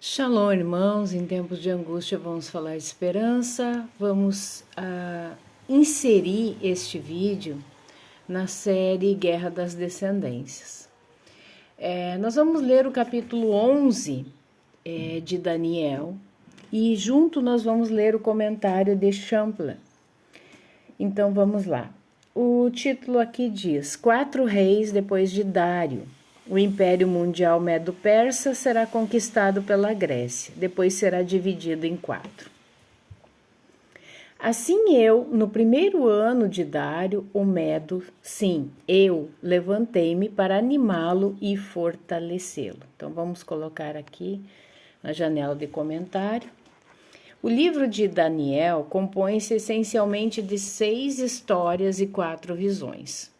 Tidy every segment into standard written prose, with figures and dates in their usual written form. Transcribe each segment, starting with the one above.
Shalom, irmãos. Em tempos de angústia vamos falar de esperança. Vamos inserir este vídeo na série Guerra das Descendências. Nós vamos ler o capítulo 11 de Daniel e junto nós vamos ler o comentário de Champlain. Então vamos lá. O título aqui diz: 4 reis depois de Dário. O Império Mundial Medo-Persa será conquistado pela Grécia, depois será dividido em 4. Assim eu, no primeiro ano de Dário, o Medo, sim, eu levantei-me para animá-lo e fortalecê-lo. Então vamos colocar aqui na janela de comentário. O livro de Daniel compõe-se essencialmente de 6 histórias e 4 visões.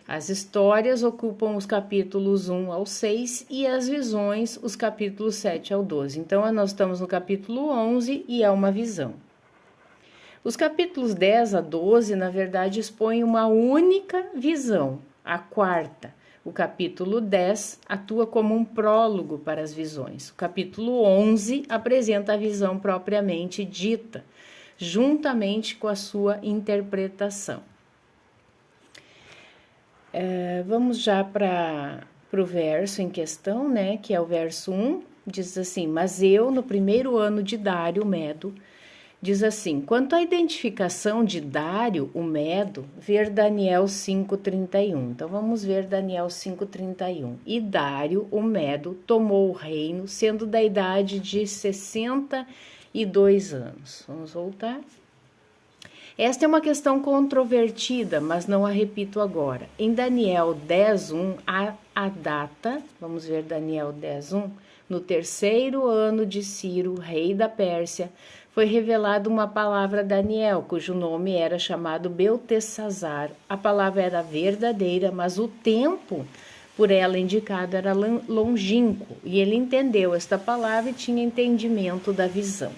As histórias ocupam os capítulos 1 ao 6 e as visões os capítulos 7 ao 12. Então, nós estamos no capítulo 11 e é uma visão. Os capítulos 10 a 12, na verdade, expõem uma única visão, a quarta. O capítulo 10 atua como um prólogo para as visões. O capítulo 11 apresenta a visão propriamente dita, juntamente com a sua interpretação. Vamos já para o verso em questão, né, que é o verso 1, diz assim: mas eu, no primeiro ano de Dário, o Medo, diz assim: quanto à identificação de Dário, o Medo, ver Daniel 5,31. Então, vamos ver Daniel 5,31. E Dário, o Medo, tomou o reino, sendo da idade de 62 anos. Vamos voltar. Esta é uma questão controvertida, mas não a repito agora. Em Daniel 10:1, a data, vamos ver Daniel 10:1, no terceiro ano de Ciro, rei da Pérsia, foi revelada uma palavra a Daniel, cujo nome era chamado Beltesazar. A palavra era verdadeira, mas o tempo por ela indicado era longínquo, e ele entendeu esta palavra e tinha entendimento da visão.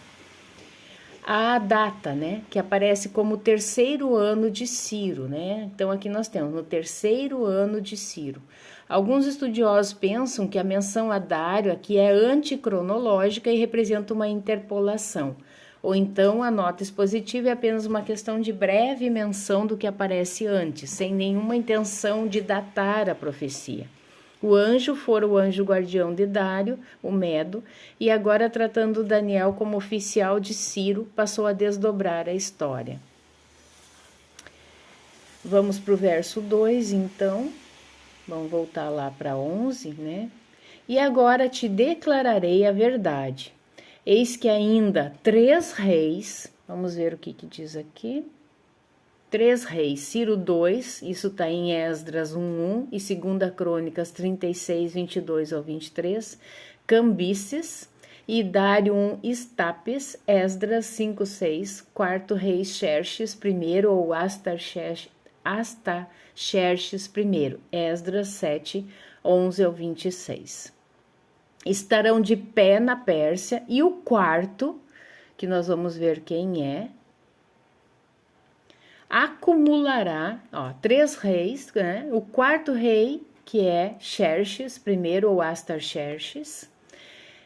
A data, né, que aparece como terceiro ano de Ciro, né? Então aqui nós temos no terceiro ano de Ciro. Alguns estudiosos pensam que a menção a Dário aqui é anticronológica e representa uma interpolação. Ou então a nota expositiva é apenas uma questão de breve menção do que aparece antes, sem nenhuma intenção de datar a profecia. O anjo fora o anjo guardião de Dário, o Medo, e agora, tratando Daniel como oficial de Ciro, passou a desdobrar a história. Vamos para o verso 2, então. Vamos voltar lá para 11, né? E agora te declararei a verdade. Eis que ainda 3 reis, vamos ver o que diz aqui. 3 reis, Ciro 2, isso está em Esdras 1:1 e 2 Crônicas 36, 22 ao 23, Cambises, e Dário 1, Estapes, Esdras 5:6, 4 rei Xerxes I ou Astaxerxes I, Esdras 7, 11 ao 26. Estarão de pé na Pérsia, e o quarto, que nós vamos ver quem é, acumulará, 3 reis, né? O quarto rei, que é Xerxes I ou Astaxerxes,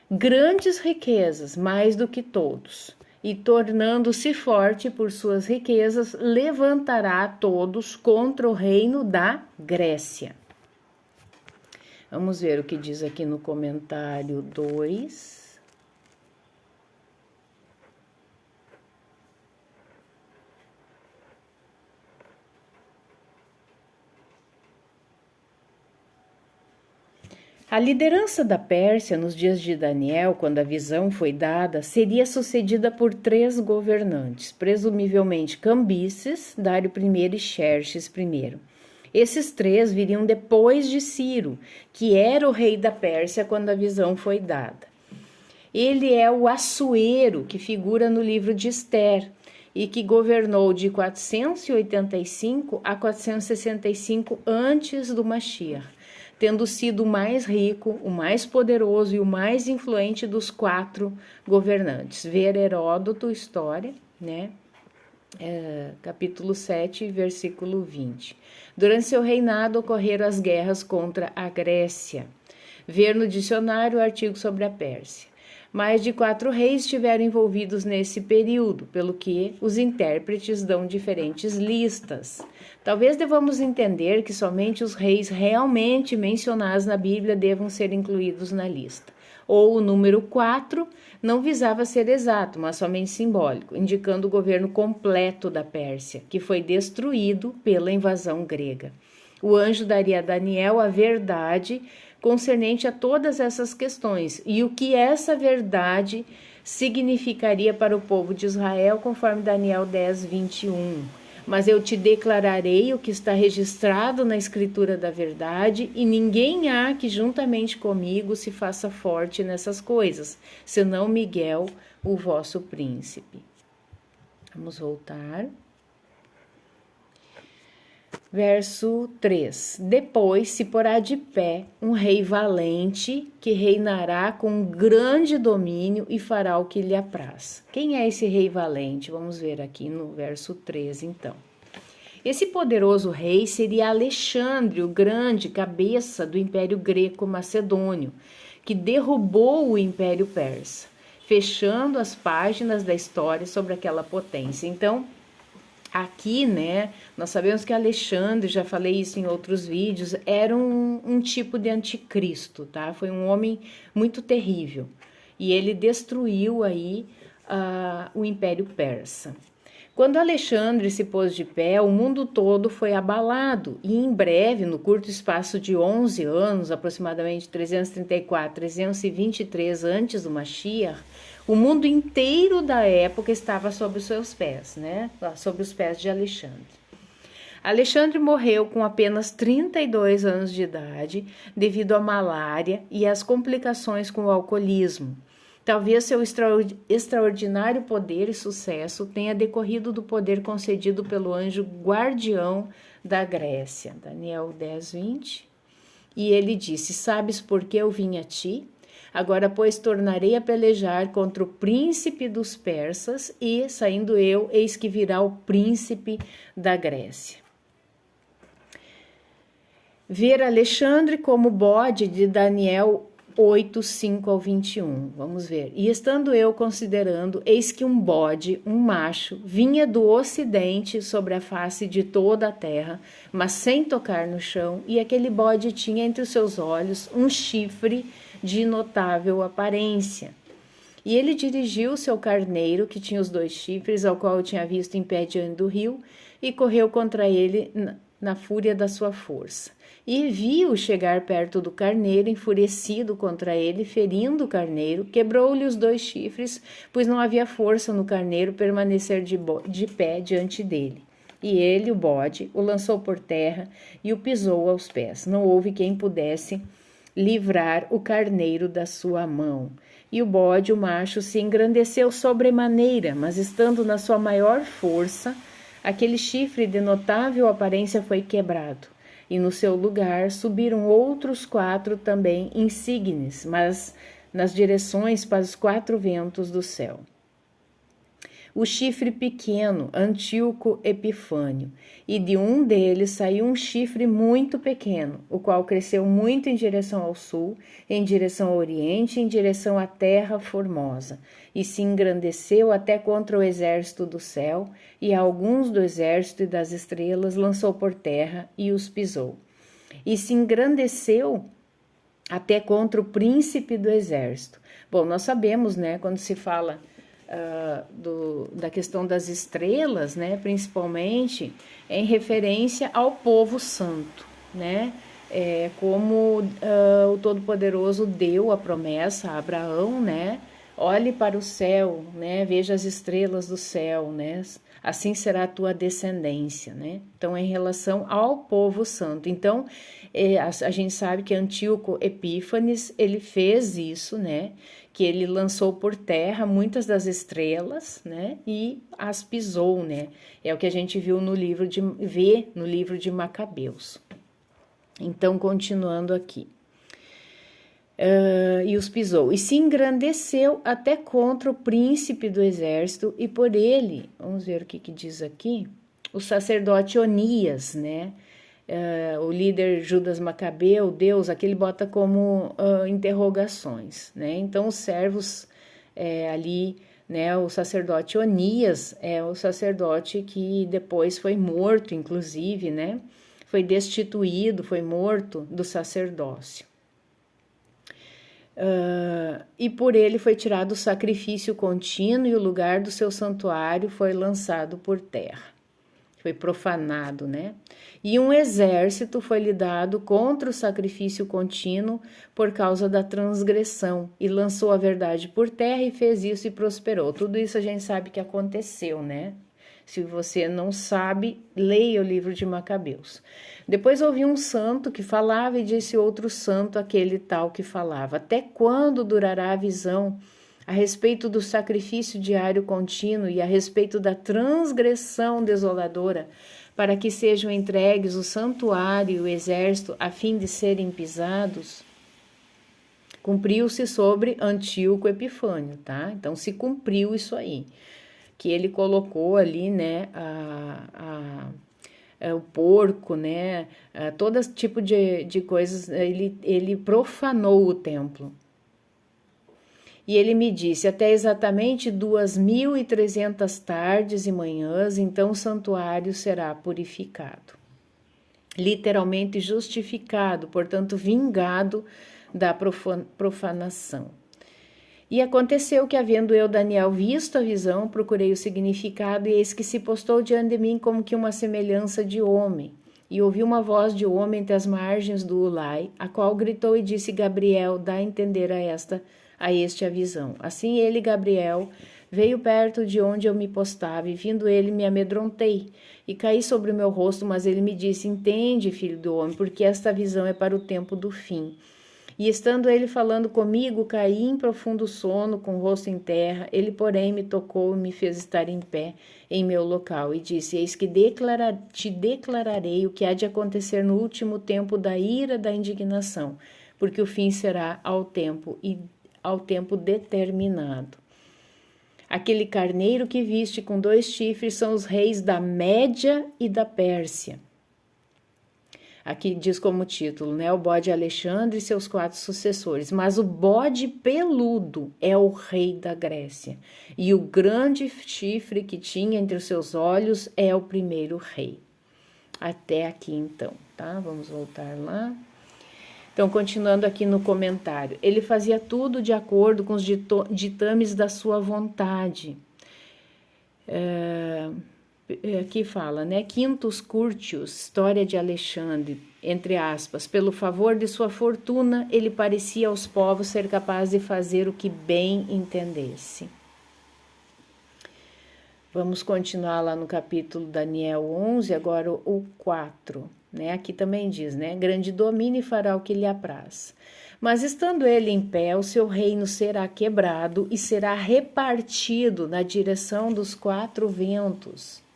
grandes riquezas, mais do que todos, e tornando-se forte por suas riquezas, levantará a todos contra o reino da Grécia. Vamos ver o que diz aqui no comentário 2. A liderança da Pérsia nos dias de Daniel, quando a visão foi dada, seria sucedida por 3 governantes, presumivelmente Cambises, Dário I e Xerxes I. Esses 3 viriam depois de Ciro, que era o rei da Pérsia quando a visão foi dada. Ele é o Assuero, que figura no livro de Ester, e que governou de 485 a 465 antes do Mashiach, tendo sido o mais rico, o mais poderoso e o mais influente dos 4 governantes. Ver Heródoto, História, né? Capítulo 7, versículo 20. Durante seu reinado ocorreram as guerras contra a Grécia. Ver no dicionário o artigo sobre a Pérsia. Mais de 4 reis estiveram envolvidos nesse período, pelo que os intérpretes dão diferentes listas. Talvez devamos entender que somente os reis realmente mencionados na Bíblia devam ser incluídos na lista. Ou o número 4 não visava ser exato, mas somente simbólico, indicando o governo completo da Pérsia, que foi destruído pela invasão grega. O anjo daria a Daniel a verdade concernente a todas essas questões e o que essa verdade significaria para o povo de Israel, conforme Daniel 10, 21. Mas eu te declararei o que está registrado na escritura da verdade, e ninguém há que juntamente comigo se faça forte nessas coisas, senão Miguel, o vosso príncipe. Vamos voltar. Verso 3. Depois se porá de pé um rei valente, que reinará com grande domínio e fará o que lhe apraz. Quem é esse rei valente? Vamos ver aqui no verso 3, então. Esse poderoso rei seria Alexandre, o grande, cabeça do Império Greco-Macedônio, que derrubou o Império Persa, fechando as páginas da história sobre aquela potência. Então, aqui, né, nós sabemos que Alexandre, já falei isso em outros vídeos, era um tipo de anticristo, tá? Foi um homem muito terrível. E ele destruiu aí o Império Persa. Quando Alexandre se pôs de pé, o mundo todo foi abalado e em breve, no curto espaço de 11 anos, aproximadamente 334, 323 antes do Mashiach, o mundo inteiro da época estava sob os seus pés, né? Sob os pés de Alexandre. Alexandre morreu com apenas 32 anos de idade devido à malária e às complicações com o alcoolismo. Talvez seu extraordinário poder e sucesso tenha decorrido do poder concedido pelo anjo guardião da Grécia. Daniel 10, 20. E ele disse: sabes por que eu vim a ti? Agora, pois, tornarei a pelejar contra o príncipe dos persas e, saindo eu, eis que virá o príncipe da Grécia. Ver Alexandre como bode de Daniel 8, 5 ao 21. Vamos ver. E estando eu considerando, eis que um bode, um macho, vinha do ocidente sobre a face de toda a terra, mas sem tocar no chão, e aquele bode tinha entre os seus olhos um chifre de notável aparência. E ele dirigiu o seu carneiro, que tinha os 2 chifres, ao qual eu tinha visto em pé diante do rio, e correu contra ele na fúria da sua força. E viu chegar perto do carneiro, enfurecido contra ele, ferindo o carneiro, quebrou-lhe os 2 chifres, pois não havia força no carneiro permanecer de pé diante dele. E ele, o bode, o lançou por terra e o pisou aos pés. Não houve quem pudesse livrar o carneiro da sua mão. E o bode, o macho, se engrandeceu sobremaneira, mas estando na sua maior força, aquele chifre de notável aparência foi quebrado. E no seu lugar subiram outros 4 também insígnes, mas nas direções para os 4 ventos do céu. O chifre pequeno, Antíoco Epifânio, e de um deles saiu um chifre muito pequeno, o qual cresceu muito em direção ao sul, em direção ao oriente, em direção à terra formosa, e se engrandeceu até contra o exército do céu, e a alguns do exército e das estrelas lançou por terra e os pisou. E se engrandeceu até contra o príncipe do exército. Bom, nós sabemos, né, quando se fala da questão das estrelas, né, principalmente em referência ao povo santo, né, como o Todo-Poderoso deu a promessa a Abraão, né, olhe para o céu, né, veja as estrelas do céu, né, assim será a tua descendência, né, então em relação ao povo santo. Então a gente sabe que Antíoco Epífanes, ele fez isso, né, que ele lançou por terra muitas das estrelas, né, e as pisou, né, é o que a gente viu no livro de Macabeus. Então, continuando aqui. E os pisou, e se engrandeceu até contra o príncipe do exército, e por ele, vamos ver o que diz aqui, o sacerdote Onias, né, o líder Judas Macabeu, Deus, aqui ele bota como interrogações, né? Então os servos ali, né, o sacerdote Onias é o sacerdote que depois foi morto, inclusive, né? Foi destituído, foi morto do sacerdócio. E por ele foi tirado o sacrifício contínuo e o lugar do seu santuário foi lançado por terra. Foi profanado, né? E um exército foi lhe dado contra o sacrifício contínuo por causa da transgressão, e lançou a verdade por terra e fez isso e prosperou. Tudo isso a gente sabe que aconteceu, né? Se você não sabe, leia o livro de Macabeus. Depois ouvi um santo que falava e disse outro santo, aquele tal que falava. Até quando durará a visão a respeito do sacrifício diário contínuo e a respeito da transgressão desoladora, para que sejam entregues o santuário e o exército a fim de serem pisados? Cumpriu-se sobre Antíoco Epifânio, tá? Então se cumpriu isso aí, que ele colocou ali, né, o porco, né, todo tipo de coisas, ele profanou o templo. E ele me disse, até exatamente 2.300 tardes e manhãs, então o santuário será purificado. Literalmente justificado, portanto vingado da profanação. E aconteceu que, havendo eu, Daniel, visto a visão, procurei o significado, e eis que se postou diante de mim como que uma semelhança de homem. E ouvi uma voz de homem entre as margens do Ulai, a qual gritou e disse, Gabriel, dá a entender a este a visão. Assim ele, Gabriel, veio perto de onde eu me postava, e vindo ele me amedrontei, e caí sobre o meu rosto, mas ele me disse, entende, filho do homem, porque esta visão é para o tempo do fim. E estando ele falando comigo, caí em profundo sono, com o rosto em terra. Ele, porém, me tocou e me fez estar em pé em meu local, e disse, eis que te declararei o que há de acontecer no último tempo da ira da indignação, porque o fim será ao tempo determinado. Aquele carneiro que viste com 2 chifres são os reis da Média e da Pérsia. Aqui diz como título, né? O bode Alexandre e seus 4 sucessores. Mas o bode peludo é o rei da Grécia. E o grande chifre que tinha entre os seus olhos é o primeiro rei. Até aqui então, tá? Vamos voltar lá. Então, continuando aqui no comentário. Ele fazia tudo de acordo com os ditames da sua vontade. Aqui fala, né? Quintus Curtius, história de Alexandre, entre aspas, pelo favor de sua fortuna, ele parecia aos povos ser capaz de fazer o que bem entendesse. Vamos continuar lá no capítulo Daniel 11, agora o 4, né? Aqui também diz, né? Grande domínio fará o que lhe apraz. Mas estando ele em pé, o seu reino será quebrado e será repartido na direção dos 4 ventos.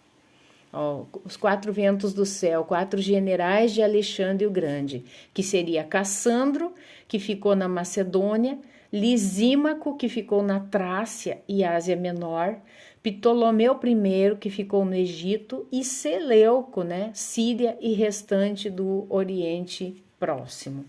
Os 4 ventos do céu, 4 generais de Alexandre o Grande, que seria Cassandro, que ficou na Macedônia, Lisímaco, que ficou na Trácia e Ásia Menor, Ptolomeu I, que ficou no Egito, e Seleuco, né, Síria e restante do Oriente Próximo.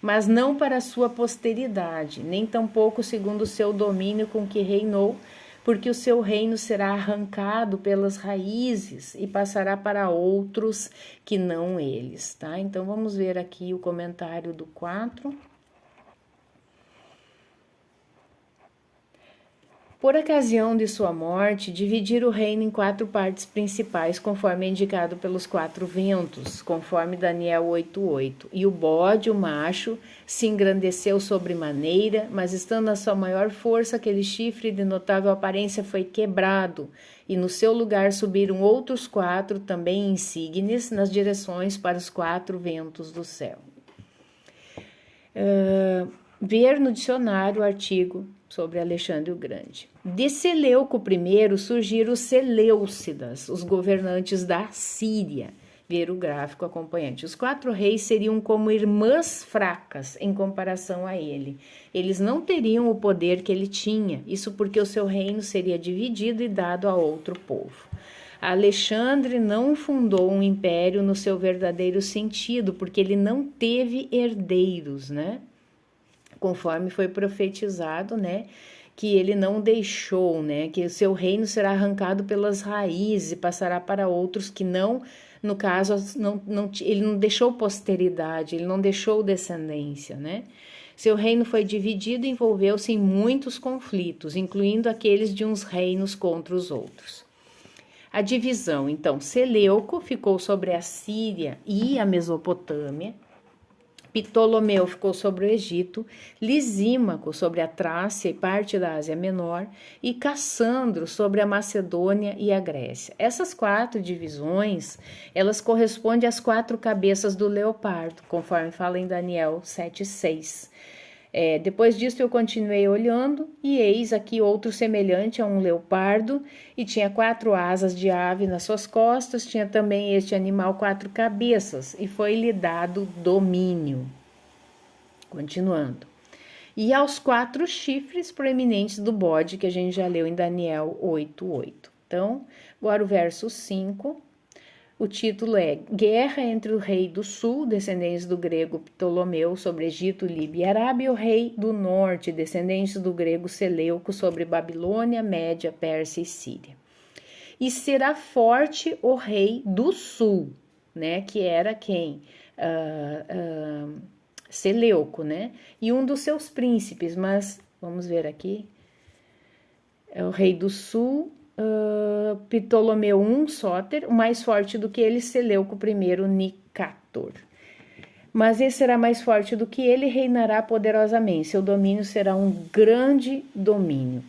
Mas não para a sua posteridade, nem tampouco segundo o seu domínio com que reinou, porque o seu reino será arrancado pelas raízes e passará para outros que não eles, tá? Então, vamos ver aqui o comentário do 4. Por ocasião de sua morte, dividir o reino em 4 partes principais, conforme é indicado pelos 4 ventos, conforme Daniel 8:8. E o bode, o macho, se engrandeceu sobremaneira, mas estando na sua maior força, aquele chifre de notável aparência foi quebrado, e no seu lugar subiram outros 4, também insígnes, nas direções para os 4 ventos do céu. Ver no dicionário o artigo sobre Alexandre o Grande. De Seleuco I surgiram os Seleucidas, os governantes da Síria. Ver o gráfico acompanhante. Os 4 reis seriam como irmãs fracas em comparação a ele. Eles não teriam o poder que ele tinha, isso porque o seu reino seria dividido e dado a outro povo. Alexandre não fundou um império no seu verdadeiro sentido, porque ele não teve herdeiros, né? Conforme foi profetizado, né? que ele não deixou, né? Que o seu reino será arrancado pelas raízes e passará para outros que não, no caso, ele não deixou posteridade, ele não deixou descendência, né? Seu reino foi dividido e envolveu-se em muitos conflitos, incluindo aqueles de uns reinos contra os outros. A divisão, então, Seleuco ficou sobre a Síria e a Mesopotâmia, Ptolomeu ficou sobre o Egito, Lisímaco sobre a Trácia e parte da Ásia Menor e Cassandro sobre a Macedônia e a Grécia. Essas 4 divisões, elas correspondem às 4 cabeças do leopardo, conforme fala em Daniel 7:6. Depois disso eu continuei olhando e eis aqui outro semelhante a um leopardo e tinha 4 asas de ave nas suas costas, tinha também este animal 4 cabeças e foi-lhe dado domínio. Continuando. E aos 4 chifres proeminentes do bode que a gente já leu em Daniel 8:8. Então, agora o verso 5. O título é Guerra entre o rei do sul, descendentes do grego Ptolomeu, sobre Egito, Líbia e Arábia, e o rei do norte, descendentes do grego Seleuco, sobre Babilônia, Média, Pérsia e Síria. E será forte o rei do sul, né, que era quem? Seleuco, né, e um dos seus príncipes, mas vamos ver aqui, é o rei do sul, Ptolomeu I Sóter, o mais forte do que ele, Seleuco I Nicator. Mas esse será mais forte do que ele, reinará poderosamente. Seu domínio será um grande domínio.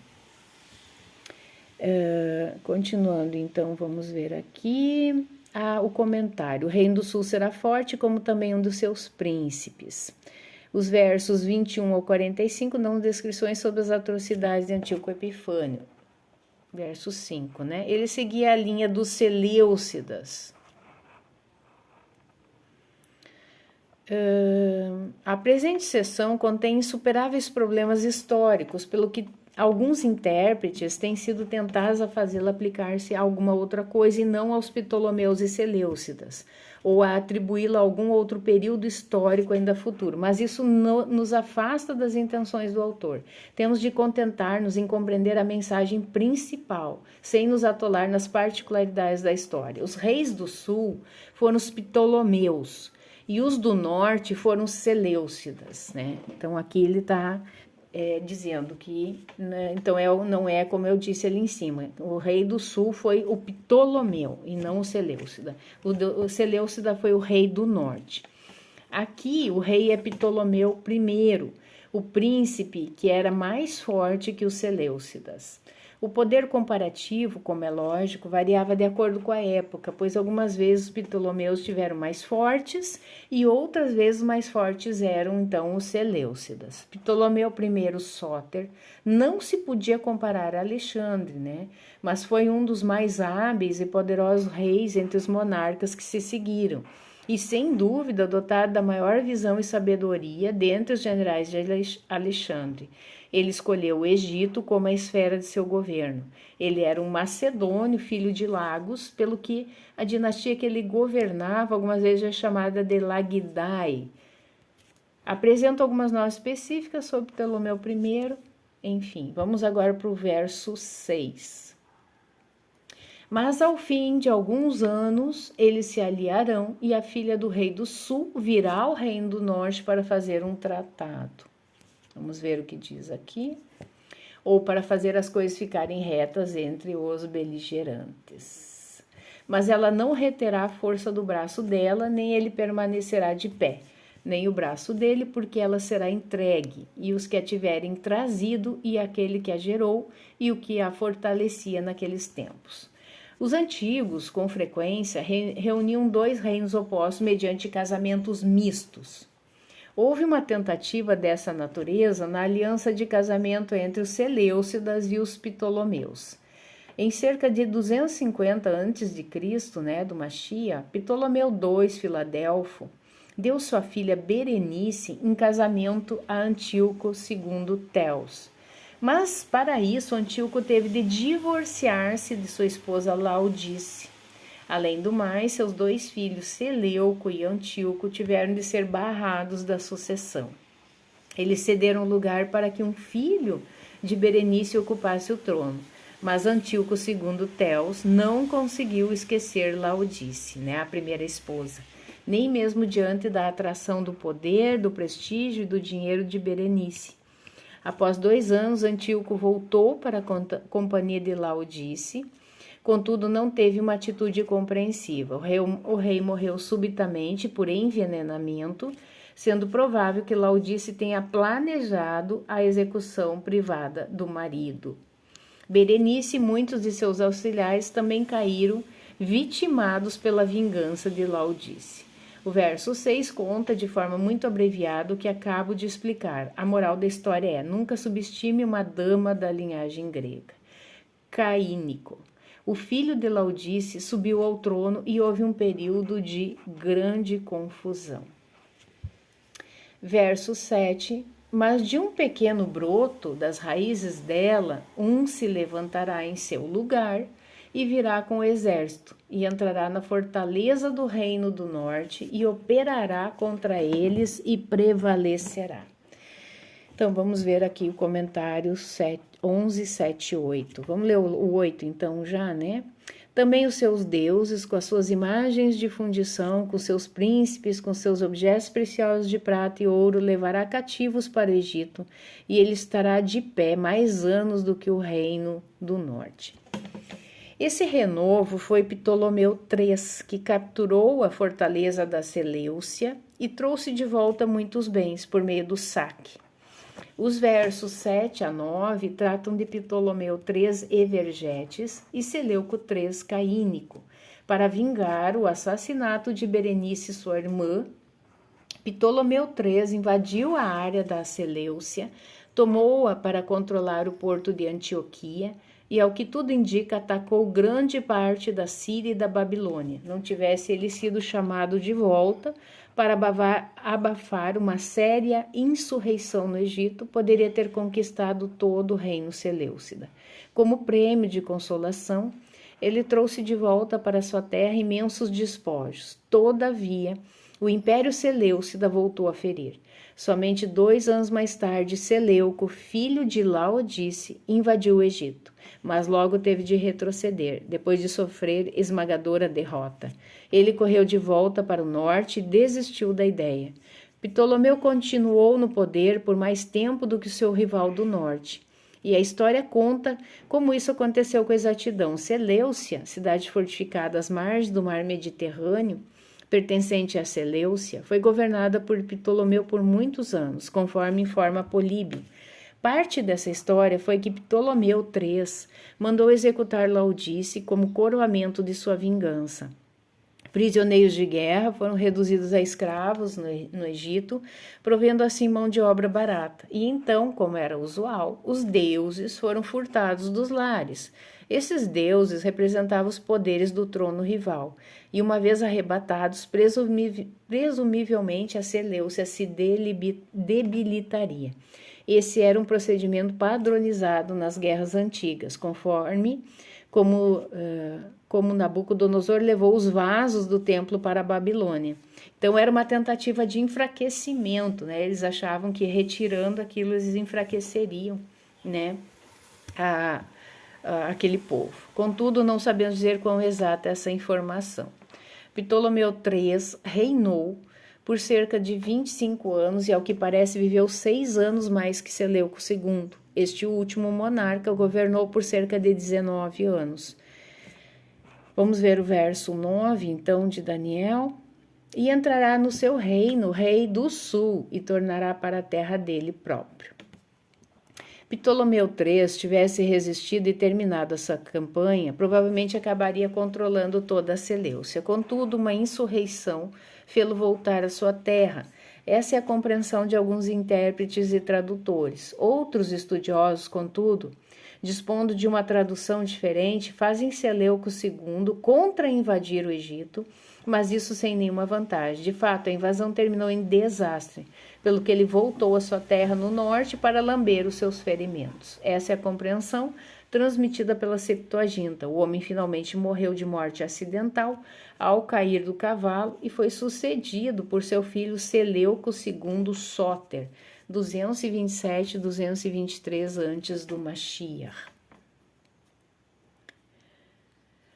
Continuando, então, vamos ver aqui o comentário. O reino do sul será forte, como também um dos seus príncipes. Os versos 21 ao 45 dão descrições sobre as atrocidades de Antíoco Epifânio. Verso 5, né? Ele seguia a linha dos Seleucidas. A presente seção contém insuperáveis problemas históricos, pelo que alguns intérpretes têm sido tentados a fazê-la aplicar-se a alguma outra coisa e não aos Ptolomeus e Seleucidas, ou a atribuí-la a algum outro período histórico ainda futuro, mas isso nos afasta das intenções do autor. Temos de contentar-nos em compreender a mensagem principal, sem nos atolar nas particularidades da história. Os reis do sul foram os Ptolomeus, e os do norte foram os Seleucidas, né? Então aqui ele está dizendo que, né, então não é como eu disse ali em cima, o rei do sul foi o Ptolomeu e não o Seleucida. O Seleucida foi o rei do norte. Aqui o rei é Ptolomeu I, o príncipe que era mais forte que os Seleucidas. O poder comparativo, como é lógico, variava de acordo com a época, pois algumas vezes os Ptolomeus estiveram mais fortes e outras vezes mais fortes eram, então, os Seleucidas. Ptolomeu I Sóter não se podia comparar a Alexandre, né? Mas foi um dos mais hábeis e poderosos reis entre os monarcas que se seguiram. E, sem dúvida, dotado da maior visão e sabedoria dentre os generais de Alexandre. Ele escolheu o Egito como a esfera de seu governo. Ele era um macedônio, filho de Lagos, pelo que a dinastia que ele governava algumas vezes é chamada de Lagidai. Apresento algumas notas específicas sobre Ptolomeu I. Enfim, vamos agora para o verso 6. Mas ao fim de alguns anos, eles se aliarão e a filha do rei do sul virá ao reino do norte para fazer um tratado. Vamos ver o que diz aqui. Ou para fazer as coisas ficarem retas entre os beligerantes. Mas ela não reterá a força do braço dela, nem ele permanecerá de pé, nem o braço dele, porque ela será entregue, e os que a tiverem trazido, e aquele que a gerou, e o que a fortalecia naqueles tempos. Os antigos, com frequência, reuniam 2 reinos opostos mediante casamentos mistos. Houve uma tentativa dessa natureza na aliança de casamento entre os Seleucidas e os Ptolomeus. Em cerca de 250 a.C., né, do Machia, Ptolomeu II Filadelfo deu sua filha Berenice em casamento a Antíoco II Teos. Mas, para isso, Antíoco teve de divorciar-se de sua esposa Laodice. Além do mais, seus 2 filhos, Seleuco e Antíoco, tiveram de ser barrados da sucessão. Eles cederam lugar para que um filho de Berenice ocupasse o trono. Mas Antíoco II Teos não conseguiu esquecer Laodice, né, a primeira esposa, nem mesmo diante da atração do poder, do prestígio e do dinheiro de Berenice. Após 2 anos, Antíoco voltou para a companhia de Laodice, contudo não teve uma atitude compreensiva. O rei morreu subitamente por envenenamento, sendo provável que Laodice tenha planejado a execução privada do marido. Berenice e muitos de seus auxiliares também caíram, vitimados pela vingança de Laodice. O verso 6 conta de forma muito abreviada o que acabo de explicar. A moral da história é: nunca subestime uma dama da linhagem grega. Caínico. O filho de Laodice subiu ao trono e houve um período de grande confusão. Verso 7. Mas de um pequeno broto, das raízes dela, um se levantará em seu lugar e virá com o exército, e entrará na fortaleza do reino do norte e operará contra eles e prevalecerá. Então, vamos ver aqui o comentário 11, 7, 8. Vamos ler o 8 então já, né? Também os seus deuses, com as suas imagens de fundição, com seus príncipes, com seus objetos preciosos de prata e ouro, levará cativos para o Egito, e ele estará de pé mais anos do que o reino do norte. Esse renovo foi Ptolomeu III, que capturou a fortaleza da Seleucia e trouxe de volta muitos bens por meio do saque. Os versos 7 a 9 tratam de Ptolomeu III Evergetes e Seleuco III Caínico. Para vingar o assassinato de Berenice, sua irmã, Ptolomeu III invadiu a área da Seleucia, tomou-a para controlar o porto de Antioquia e, ao que tudo indica, atacou grande parte da Síria e da Babilônia. Não tivesse ele sido chamado de volta para abafar uma séria insurreição no Egito, poderia ter conquistado todo o reino seleucida. Como prêmio de consolação, ele trouxe de volta para sua terra imensos despojos. Todavia, o Império Seleucida voltou a ferir. Somente 2 anos mais tarde, Seleuco, filho de Laodice, invadiu o Egito, mas logo teve de retroceder, depois de sofrer esmagadora derrota. Ele correu de volta para o norte e desistiu da ideia. Ptolomeu continuou no poder por mais tempo do que seu rival do norte. E a história conta como isso aconteceu com exatidão. Seleucia, cidade fortificada às margens do mar Mediterrâneo, pertencente à Seleucia, foi governada por Ptolomeu por muitos anos, conforme informa Políbio. Parte dessa história foi que Ptolomeu III mandou executar Laodice como coroamento de sua vingança. Prisioneiros de guerra foram reduzidos a escravos no Egito, provendo assim mão de obra barata. E então, como era usual, os deuses foram furtados dos lares. Esses deuses representavam os poderes do trono rival, e uma vez arrebatados, presumivelmente a Seleucia se debilitaria. Esse era um procedimento padronizado nas guerras antigas, como Nabucodonosor levou os vasos do templo para a Babilônia. Então, era uma tentativa de enfraquecimento, né? Eles achavam que retirando aquilo, eles enfraqueceriam, né, aquele povo. Contudo, não sabemos dizer quão exata é essa informação. Ptolomeu III reinou por cerca de 25 anos e, ao que parece, viveu 6 anos mais que Seleuco II. Este último monarca governou por cerca de 19 anos. Vamos ver o verso 9, então, de Daniel. E entrará no seu reino o rei do sul e tornará para a terra dele próprio. Ptolomeu III tivesse resistido e terminado essa campanha, provavelmente acabaria controlando toda a Seleucia. Contudo, uma insurreição fê-lo voltar à sua terra. Essa é a compreensão de alguns intérpretes e tradutores. Outros estudiosos, contudo, dispondo de uma tradução diferente, fazem Seleuco II contra-invadir o Egito, mas isso sem nenhuma vantagem. De fato, a invasão terminou em desastre, pelo que ele voltou à sua terra no norte para lamber os seus ferimentos. Essa é a compreensão transmitida pela Septuaginta. O homem finalmente morreu de morte acidental ao cair do cavalo e foi sucedido por seu filho Seleuco II Sóter, 227 e 223 antes do Mashiach.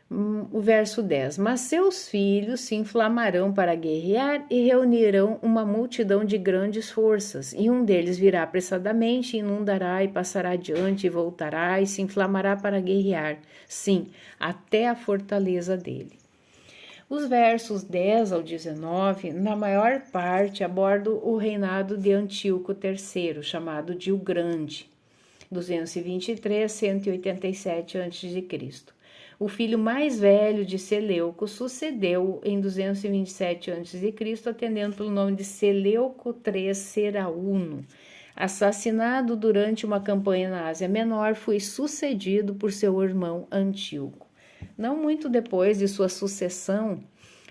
O verso 10. Mas seus filhos se inflamarão para guerrear e reunirão uma multidão de grandes forças, e um deles virá apressadamente, inundará e passará adiante, e voltará e se inflamará para guerrear, sim, até a fortaleza dele. Os versos 10 ao 19, na maior parte, abordam o reinado de Antíoco III, chamado de o Grande, 223 a 187 a.C. O filho mais velho de Seleuco sucedeu em 227 a.C., atendendo pelo nome de Seleuco III Serauno. Assassinado durante uma campanha na Ásia Menor, foi sucedido por seu irmão Antíoco. Não muito depois de sua sucessão,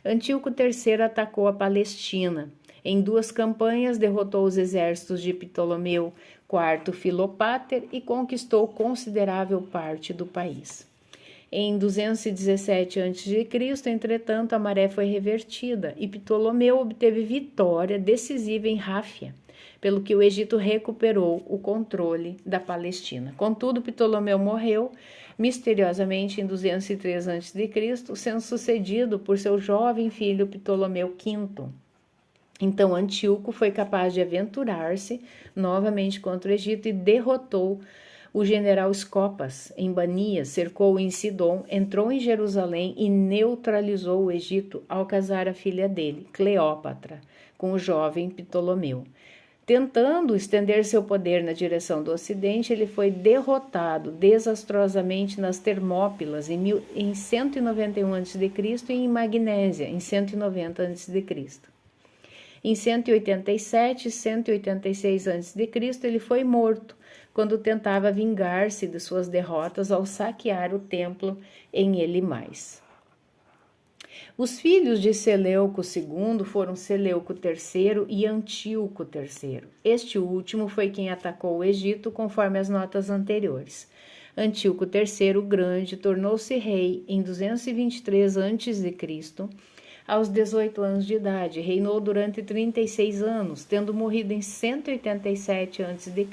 Antíoco III atacou a Palestina. Em 2 campanhas, derrotou os exércitos de Ptolomeu IV Filopáter e conquistou considerável parte do país. Em 217 a.C., entretanto, a maré foi revertida e Ptolomeu obteve vitória decisiva em Ráfia, pelo que o Egito recuperou o controle da Palestina. Contudo, Ptolomeu morreu misteriosamente em 203 a.C., sendo sucedido por seu jovem filho Ptolomeu V. Então, Antíoco foi capaz de aventurar-se novamente contra o Egito e derrotou o general Escopas em Banias, cercou em Sidom, entrou em Jerusalém e neutralizou o Egito ao casar a filha dele, Cleópatra, com o jovem Ptolomeu. Tentando estender seu poder na direção do Ocidente, ele foi derrotado desastrosamente nas Termópilas em 191 a.C. e em Magnésia em 190 a.C. Em 187 e 186 a.C., ele foi morto quando tentava vingar-se de suas derrotas ao saquear o templo em Elimais. Os filhos de Seleuco II foram Seleuco III e Antíoco III. Este último foi quem atacou o Egito, conforme as notas anteriores. Antíoco III o Grande tornou-se rei em 223 a.C., aos 18 anos de idade. Reinou durante 36 anos, tendo morrido em 187 a.C.,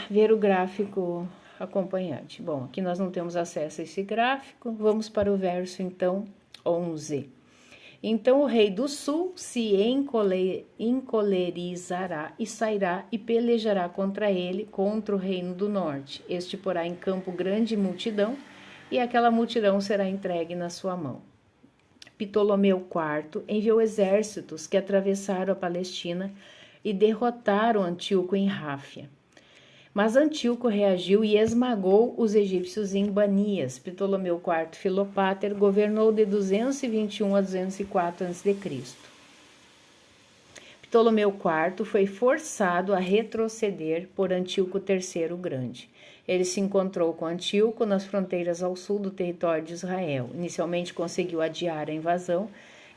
ver o gráfico acompanhante. Bom, aqui nós não temos acesso a esse gráfico. Vamos para o verso, então, 11. Então o rei do sul se encolerizará e sairá e pelejará contra ele, contra o reino do norte. Este porá em campo grande multidão, e aquela multidão será entregue na sua mão. Ptolomeu IV enviou exércitos que atravessaram a Palestina e derrotaram Antíoco em Ráfia. Mas Antíoco reagiu e esmagou os egípcios em Banias. Ptolomeu IV Filopáter governou de 221 a 204 a.C. Ptolomeu IV foi forçado a retroceder por Antíoco III o Grande. Ele se encontrou com Antíoco nas fronteiras ao sul do território de Israel. Inicialmente conseguiu adiar a invasão,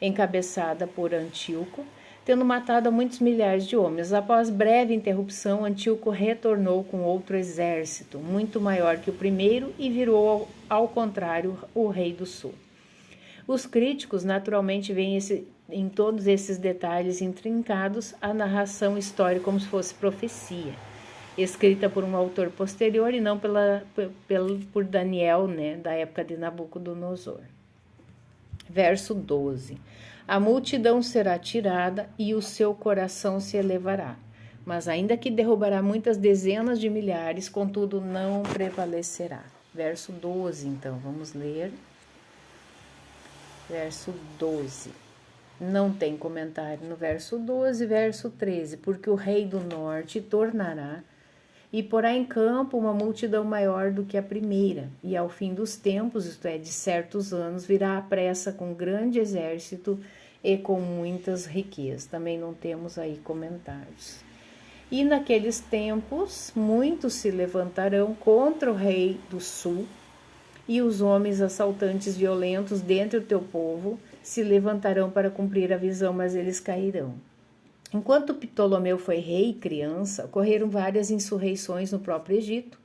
encabeçada por Antíoco, tendo matado a muitos milhares de homens. Após breve interrupção, Antíoco retornou com outro exército, muito maior que o primeiro, e virou, ao contrário, o rei do sul. Os críticos naturalmente veem em todos esses detalhes intrincados a narração histórica como se fosse profecia, escrita por um autor posterior e não por Daniel, da época de Nabucodonosor. Verso 12. A multidão será tirada e o seu coração se elevará, mas ainda que derrubará muitas dezenas de milhares, contudo não prevalecerá. Verso 12, então, vamos ler. Verso 12. Não tem comentário no verso 12, verso 13, porque o rei do norte tornará e porá em campo uma multidão maior do que a primeira, e ao fim dos tempos, isto é, de certos anos, virá à pressa com grande exército e com muitas riquezas. Também não temos aí comentários. E naqueles tempos, muitos se levantarão contra o rei do sul, e os homens assaltantes violentos dentre o teu povo se levantarão para cumprir a visão, mas eles cairão. Enquanto Ptolomeu foi rei e criança, ocorreram várias insurreições no próprio Egito,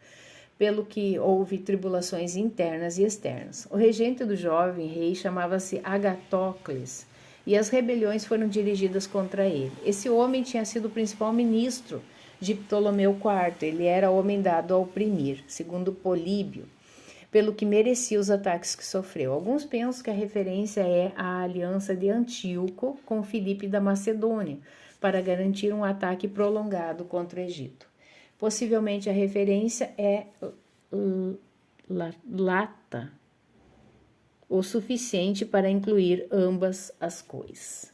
pelo que houve tribulações internas e externas. O regente do jovem rei chamava-se Agatócles, e as rebeliões foram dirigidas contra ele. Esse homem tinha sido o principal ministro de Ptolomeu IV, ele era homem dado a oprimir, segundo Políbio, pelo que merecia os ataques que sofreu. Alguns pensam que a referência é a aliança de Antíoco com Filipe da Macedônia, para garantir um ataque prolongado contra o Egito. Possivelmente a referência é lata, o suficiente para incluir ambas as coisas.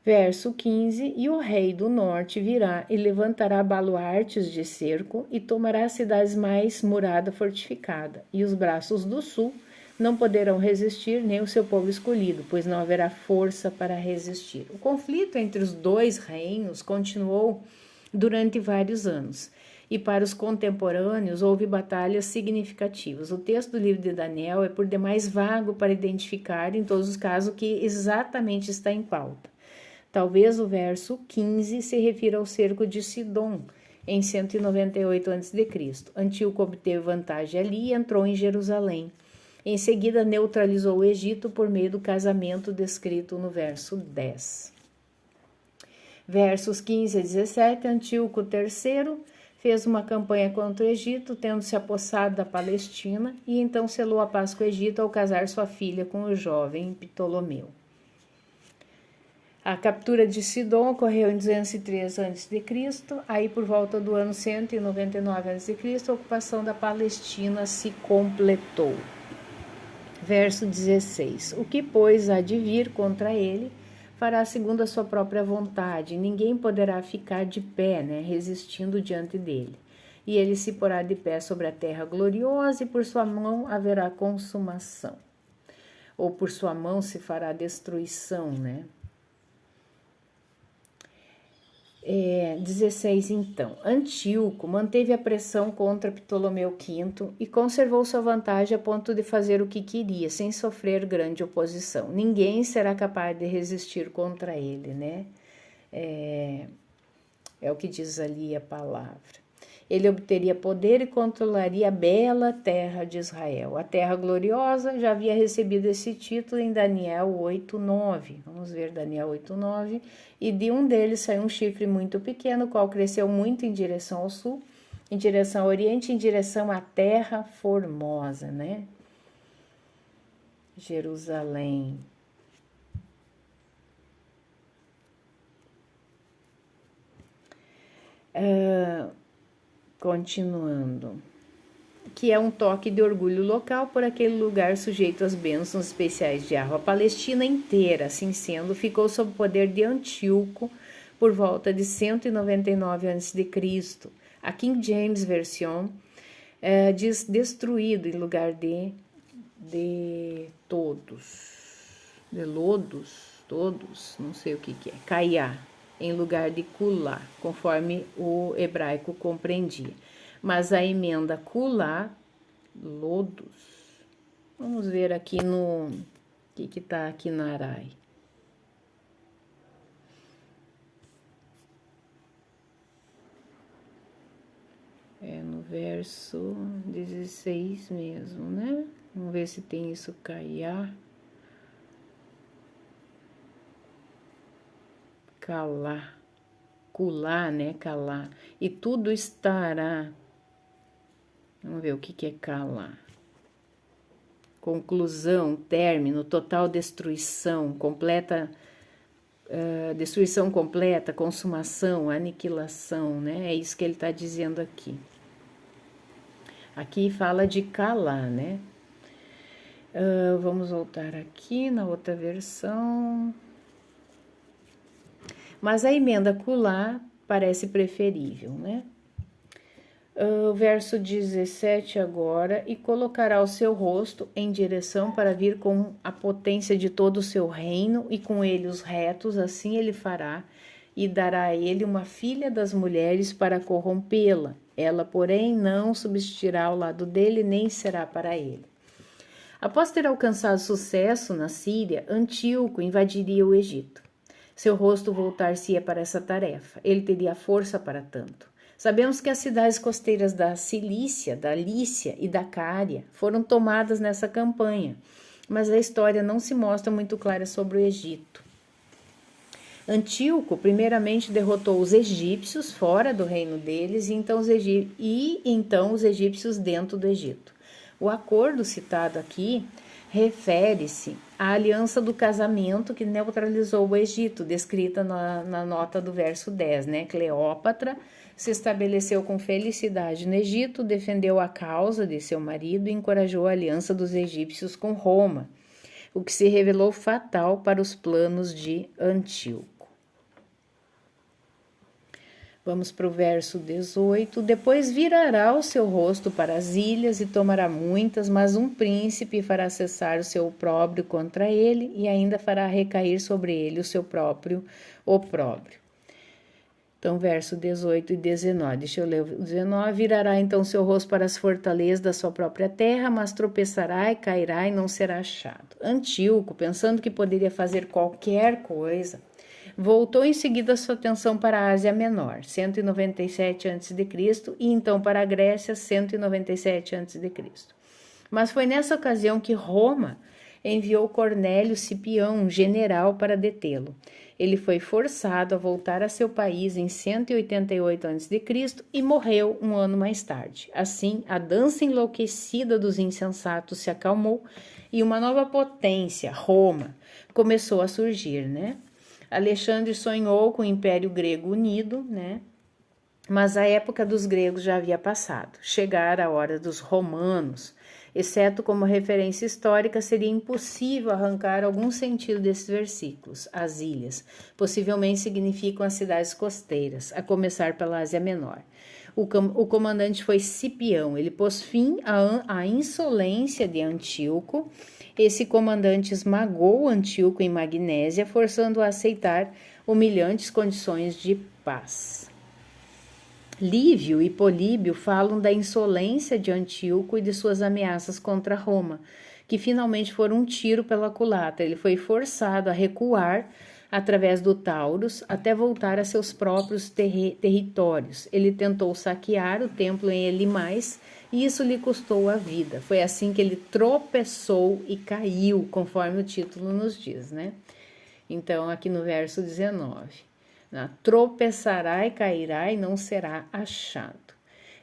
Verso 15: E o rei do norte virá e levantará baluartes de cerco e tomará as cidades mais murada fortificada, e os braços do sul não poderão resistir, nem o seu povo escolhido, pois não haverá força para resistir. O conflito entre os dois reinos continuou durante vários anos, e para os contemporâneos houve batalhas significativas. O texto do livro de Daniel é por demais vago para identificar, em todos os casos, o que exatamente está em pauta. Talvez o verso 15 se refira ao cerco de Sidom, em 198 a.C. Antíoco obteve vantagem ali e entrou em Jerusalém. Em seguida, neutralizou o Egito por meio do casamento descrito no verso 10. Versos 15 a 17, Antíoco III fez uma campanha contra o Egito, tendo se apossado da Palestina, e então selou a paz com o Egito ao casar sua filha com o jovem Ptolomeu. A captura de Sidom ocorreu em 203 a.C., aí por volta do ano 199 a.C., a ocupação da Palestina se completou. Verso 16: O que, pois, há de vir contra ele, fará segundo a sua própria vontade, ninguém poderá ficar de pé, resistindo diante dele. E ele se porá de pé sobre a terra gloriosa, e por sua mão haverá consumação. Ou por sua mão se fará destruição, 16, então. Antíoco manteve a pressão contra Ptolomeu V e conservou sua vantagem a ponto de fazer o que queria, sem sofrer grande oposição. Ninguém será capaz de resistir contra ele, É o que diz ali a palavra. Ele obteria poder e controlaria a bela terra de Israel. A terra gloriosa já havia recebido esse título em Daniel 8:9. Vamos ver Daniel 8:9. E de um deles saiu um chifre muito pequeno, o qual cresceu muito em direção ao sul, em direção ao oriente, em direção à terra formosa, Jerusalém. Continuando, que é um toque de orgulho local por aquele lugar sujeito às bênçãos especiais de Yahweh. A Palestina inteira, assim sendo, ficou sob o poder de Antíoco por volta de 199 a.C. A King James Version diz destruído em lugar de todos, não sei o que é, Caiá, em lugar de Kulá, conforme o hebraico compreendia. Mas a emenda Kulá, lodos, vamos ver aqui no que está aqui na Arai. É no verso 16 mesmo, Vamos ver se tem isso, Caiá. Calá, Culá, Calá. E tudo estará. Vamos ver o que é calá. Conclusão, término, total destruição, completa, destruição completa, consumação, aniquilação, É isso que ele está dizendo aqui. Aqui fala de calá, vamos voltar aqui na outra versão. Mas a emenda Kulá parece preferível, O verso 17 agora: E colocará o seu rosto em direção para vir com a potência de todo o seu reino, e com ele os retos, assim ele fará, e dará a ele uma filha das mulheres para corrompê-la. Ela, porém, não subsistirá ao lado dele, nem será para ele. Após ter alcançado sucesso na Síria, Antíoco invadiria o Egito. Seu rosto voltar-se-ia para essa tarefa. Ele teria força para tanto. Sabemos que as cidades costeiras da Cilícia, da Lícia e da Cária foram tomadas nessa campanha, mas a história não se mostra muito clara sobre o Egito. Antíoco primeiramente derrotou os egípcios fora do reino deles e então os egípcios dentro do Egito. O acordo citado aqui refere-se à aliança do casamento que neutralizou o Egito, descrita na nota do verso 10, né? Cleópatra se estabeleceu com felicidade no Egito, defendeu a causa de seu marido e encorajou a aliança dos egípcios com Roma, o que se revelou fatal para os planos de Antíoco. Vamos para o verso 18. Depois virará o seu rosto para as ilhas e tomará muitas, mas um príncipe fará cessar o seu opróbrio contra ele e ainda fará recair sobre ele o seu próprio opróbrio. Então, verso 18 e 19. Deixa eu ler o 19. Virará então seu rosto para as fortalezas da sua própria terra, mas tropeçará e cairá e não será achado. Antíoco, pensando que poderia fazer qualquer coisa, voltou em seguida sua atenção para a Ásia Menor, 197 a.C., e então para a Grécia, 197 a.C. Mas foi nessa ocasião que Roma enviou Cornélio Cipião, um general, para detê-lo. Ele foi forçado a voltar a seu país em 188 a.C. e morreu um ano mais tarde. Assim, a dança enlouquecida dos insensatos se acalmou e uma nova potência, Roma, começou a surgir, né? Alexandre sonhou com o Império Grego unido, né? Mas a época dos gregos já havia passado. Chegara a hora dos romanos. Exceto como referência histórica, seria impossível arrancar algum sentido desses versículos. As ilhas possivelmente significam as cidades costeiras, a começar pela Ásia Menor. O comandante foi Cipião. Ele pôs fim à insolência de Antíoco. Esse comandante esmagou Antíoco em Magnésia, forçando-o a aceitar humilhantes condições de paz. Lívio e Políbio falam da insolência de Antíoco e de suas ameaças contra Roma, que finalmente foram um tiro pela culatra. Ele foi forçado a recuar através do Taurus até voltar a seus próprios territórios. Ele tentou saquear o templo em Elimais e isso lhe custou a vida. Foi assim que ele tropeçou e caiu, conforme o título nos diz, né? Então, aqui no verso 19, tropeçará e cairá e não será achado.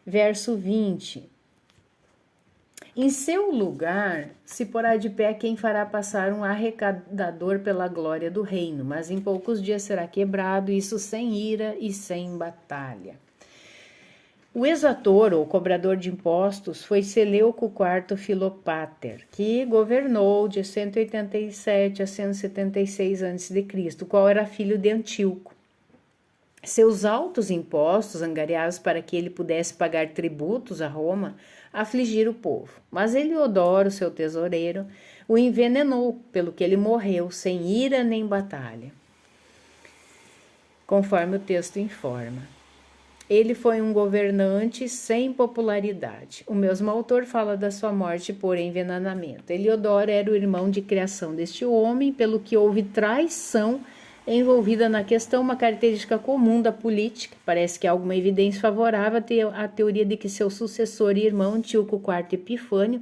Verso 20, em seu lugar se porá de pé quem fará passar um arrecadador pela glória do reino, mas em poucos dias será quebrado, isso sem ira e sem batalha. O exator, ou cobrador de impostos, foi Seleuco IV Filopater, que governou de 187 a 176 a.C., qual era filho de Antíoco. Seus altos impostos, angariados para que ele pudesse pagar tributos a Roma, afligiram o povo. Mas Heliodoro, seu tesoureiro, o envenenou, pelo que ele morreu sem ira nem batalha, conforme o texto informa. Ele foi um governante sem popularidade. O mesmo autor fala da sua morte por envenenamento. Heliodoro era o irmão de criação deste homem, pelo que houve traição envolvida na questão, uma característica comum da política. Parece que há alguma evidência favorável à teoria de que seu sucessor e irmão, Antíoco IV Epifânio,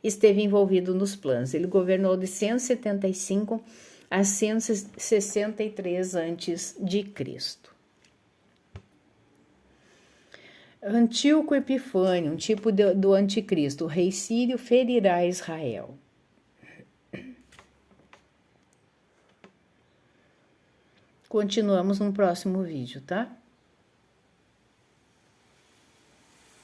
esteve envolvido nos planos. Ele governou de 175 a 163 a.C. Antíoco Epifânio, um tipo do anticristo, o rei sírio, ferirá Israel. Continuamos no próximo vídeo, tá?